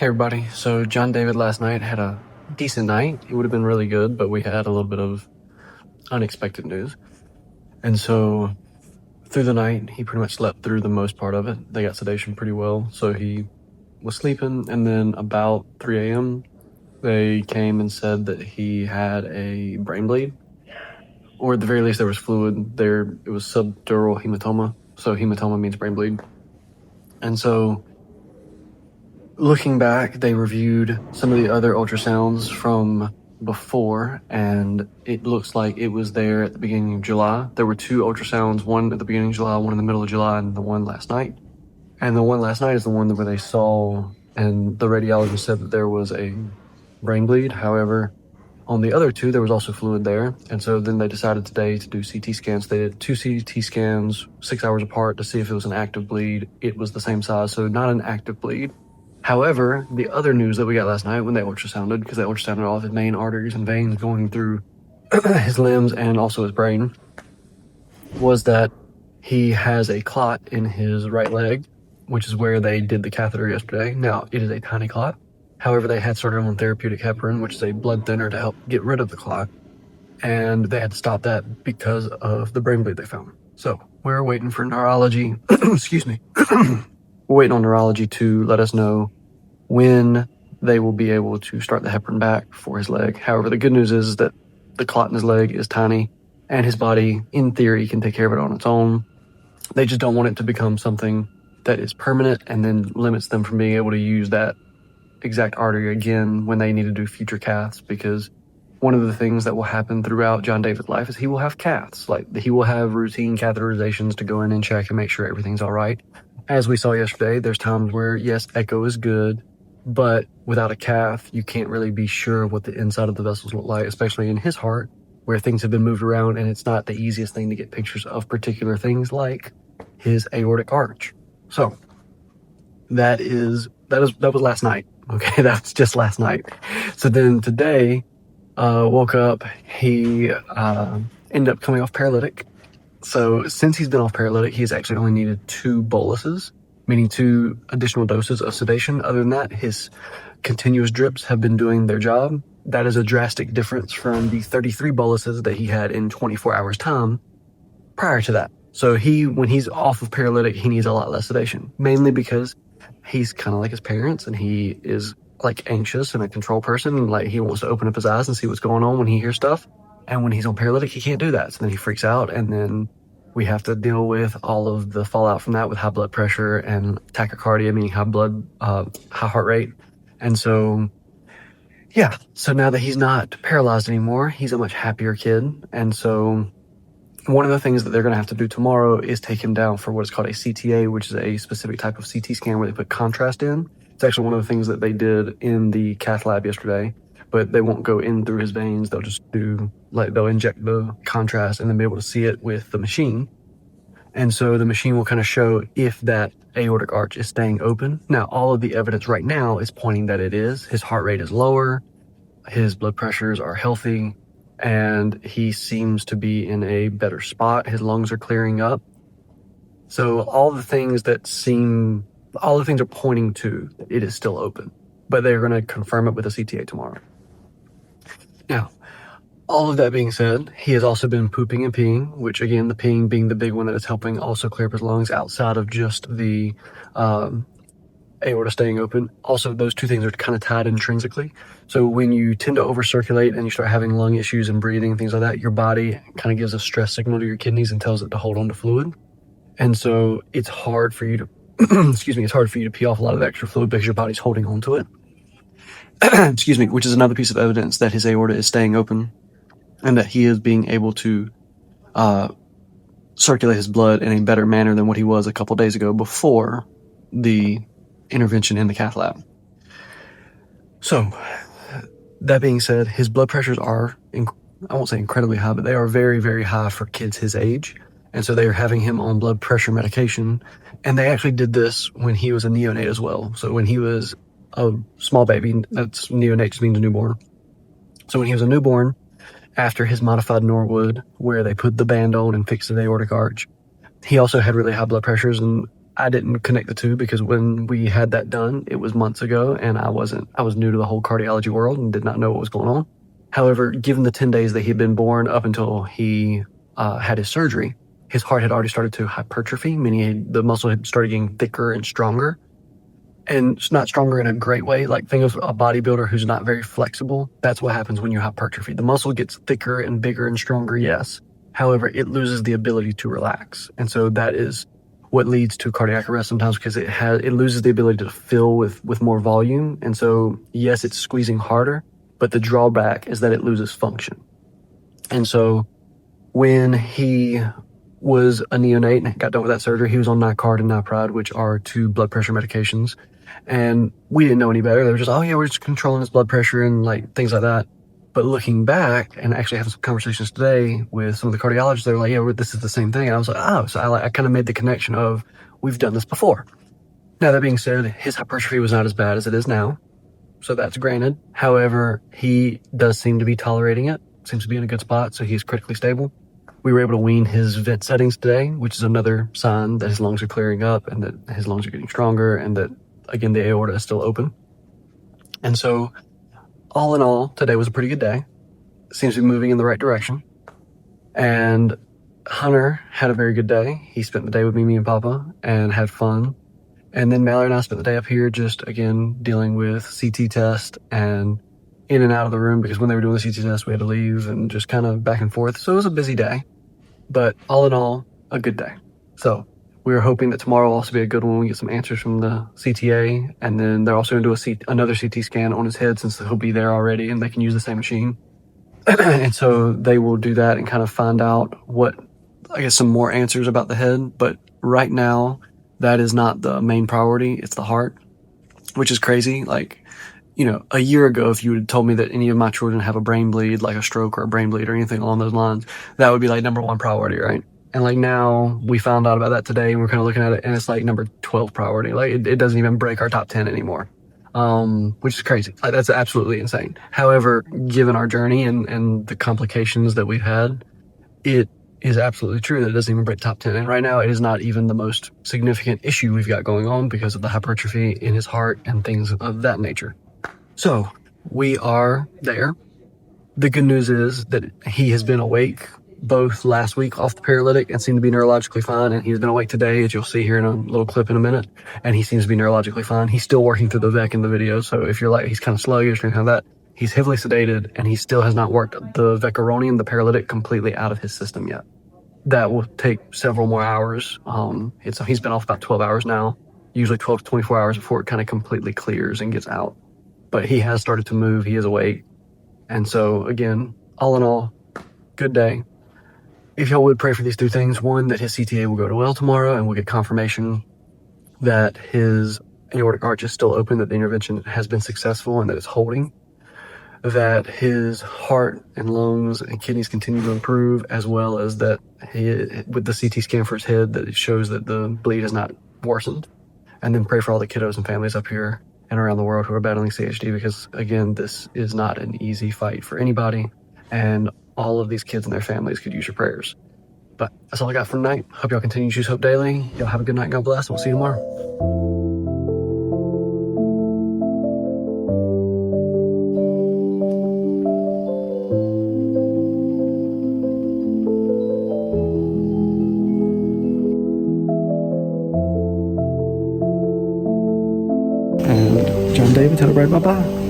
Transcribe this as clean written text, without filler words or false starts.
Hey everybody, so Jon David last night had a decent night. It would have been really good, but we had a little bit of unexpected news. And so through the night, he pretty much slept through the most part of it. They got sedation pretty well, so he was sleeping, and then about 3 a.m., they came and said that he had a brain bleed, or at the very least there was fluid there. It was subdural hematoma, so hematoma means brain bleed. And so looking back, they reviewed some of the other ultrasounds from before, and it looks like it was there at the beginning of July. There were two ultrasounds, one at the beginning of July, one in the middle of July, and the one last night. And the one last night is the one where they saw, and the radiologist said that there was a brain bleed. However, on the other two, there was also fluid there. And so then they decided today to do CT scans. They did 2 CT scans 6 hours apart to see if it was an active bleed. It was the same size, so not an active bleed. However, the other news that we got last night when they ultrasounded, because they ultrasounded all of his main arteries and veins going through his limbs and also his brain, was that he has a clot in his right leg, which is where they did the catheter yesterday. Now, it is a tiny clot. However, they had started on therapeutic heparin, which is a blood thinner to help get rid of the clot. And they had to stop that because of the brain bleed they found. So we're waiting for neurology. Excuse me. We're waiting on neurology to let us know when they will be able to start the heparin back for his leg. However, the good news is that the clot in his leg is tiny and his body, in theory, can take care of it on its own. They just don't want it to become something that is permanent and then limits them from being able to use that exact artery again when they need to do future caths, because one of the things that will happen throughout Jon David's life is he will have caths. Like, he will have routine catheterizations to go in and check and make sure everything's all right. As we saw yesterday, there's times where, yes, echo is good, but without a cath, you can't really be sure what the inside of the vessels look like, especially in his heart, where things have been moved around, and it's not the easiest thing to get pictures of particular things like his aortic arch. So that was last night. Okay, that was just last night. So then today, woke up, he ended up coming off paralytic. So since he's been off paralytic, he's actually only needed 2 boluses, meaning 2 additional doses of sedation. Other than that, his continuous drips have been doing their job. That is a drastic difference from the 33 boluses that he had in 24 hours time prior to that. So when he's off of paralytic, he needs a lot less sedation, mainly because he's kind of like his parents, and he is like anxious and a control person, and like he wants to open up his eyes and see what's going on when he hears stuff. And when he's on paralytic, he can't do that. So then he freaks out, and then we have to deal with all of the fallout from that with high blood pressure and tachycardia, meaning high heart rate. And so, yeah. So now that he's not paralyzed anymore, he's a much happier kid. And so one of the things that they're going to have to do tomorrow is take him down for what is called a CTA, which is a specific type of CT scan where they put contrast in. It's actually one of the things that they did in the cath lab yesterday, but they won't go in through his veins. They'll just they'll inject the contrast and then be able to see it with the machine. And so the machine will kind of show if that aortic arch is staying open. Now, all of the evidence right now is pointing that it is. His heart rate is lower, his blood pressures are healthy, and he seems to be in a better spot. His lungs are clearing up. So all the things are pointing to that it is still open, but they're going to confirm it with a CTA tomorrow. Now, all of that being said, he has also been pooping and peeing, which again, the peeing being the big one that is helping also clear up his lungs outside of just the aorta staying open. Also, those two things are kind of tied intrinsically. So when you tend to overcirculate and you start having lung issues and breathing, things like that, your body kind of gives a stress signal to your kidneys and tells it to hold on to fluid. And so it's hard for you to, it's hard for you to pee off a lot of extra fluid because your body's holding on to it. Which is another piece of evidence that his aorta is staying open and that he is being able to circulate his blood in a better manner than what he was a couple days ago before the intervention in the cath lab. So that being said, his blood pressures are, I won't say incredibly high, but they are very, very high for kids his age. And so they are having him on blood pressure medication. And they actually did this when he was a neonate as well. So when he was a small baby, that's neonate just means a newborn. So when he was a newborn, after his modified Norwood, where they put the band on and fixed the aortic arch, he also had really high blood pressures. And I didn't connect the two because when we had that done, it was months ago, and I was new to the whole cardiology world and did not know what was going on. However, given the 10 days that he'd been born up until he had his surgery, his heart had already started to hypertrophy, meaning the muscle had started getting thicker and stronger. And it's not stronger in a great way. Like, think of a bodybuilder who's not very flexible. That's what happens when you hypertrophy. The muscle gets thicker and bigger and stronger, yes. However, it loses the ability to relax. And so that is what leads to cardiac arrest sometimes, because it loses the ability to fill with more volume. And so, yes, it's squeezing harder, but the drawback is that it loses function. And so when he was a neonate and got done with that surgery, he was on Nycard and Nypride, which are 2 blood pressure medications. And we didn't know any better. They were just, oh yeah, we're just controlling his blood pressure and like things like that. But looking back and actually having some conversations today with some of the cardiologists, they were like, yeah, this is the same thing. And I was like, oh, so I kind of made the connection of, we've done this before. Now, that being said, his hypertrophy was not as bad as it is now. So that's granted. However, he does seem to be tolerating it, seems to be in a good spot. So he's critically stable. We were able to wean his vent settings today, which is another sign that his lungs are clearing up and that his lungs are getting stronger and that, again, the aorta is still open. And so, all in all, today was a pretty good day. Seems to be moving in the right direction. And Hunter had a very good day. He spent the day with me and Papa, and had fun. And then Mallory and I spent the day up here just, again, dealing with CT test and in and out of the room, because when they were doing the CT test, we had to leave and just kind of back and forth. So it was a busy day, but all in all, a good day. So we were hoping that tomorrow will also be a good one. We get some answers from the CTA, and then they're also going to do another CT scan on his head, since he'll be there already and they can use the same machine. And so they will do that and kind of find out some more answers about the head. But right now, that is not the main priority. It's the heart, which is crazy. Like, a year ago, if you had told me that any of my children have a brain bleed, like a stroke or a brain bleed or anything along those lines, that would be like number 1 priority, right? And like now, we found out about that today, and we're kind of looking at it, and it's like number 12 priority. Like it doesn't even break our top 10 anymore, which is crazy. Like, that's absolutely insane. However, given our journey and the complications that we've had, it is absolutely true that it doesn't even break top 10. And right now, it is not even the most significant issue we've got going on because of the hypertrophy in his heart and things of that nature. So we are there. The good news is that he has been awake both last week off the paralytic and seemed to be neurologically fine. And he's been awake today, as you'll see here in a little clip in a minute. And he seems to be neurologically fine. He's still working through the VEC in the video. So if you're like, he's kind of sluggish or anything like that, he's heavily sedated, and he still has not worked the vecuronium, the paralytic, completely out of his system yet. That will take several more hours. He's been off about 12 hours now, usually 12 to 24 hours before it kind of completely clears and gets out. But he has started to move. He is awake. And so, again, all in all, good day. If y'all would pray for these 2 things. 1, that his CTA will go to well tomorrow, and we'll get confirmation that his aortic arch is still open, that the intervention has been successful and that it's holding. That his heart and lungs and kidneys continue to improve, as well as that with the CT scan for his head, that it shows that the bleed has not worsened. And then pray for all the kiddos and families up here and around the world who are battling CHD, because, again, this is not an easy fight for anybody, and all of these kids and their families could use your prayers. But that's all I got for tonight. Hope y'all continue to choose hope daily. Y'all have a good night. God bless. We'll see you tomorrow. And Jon David, tell everybody bye-bye.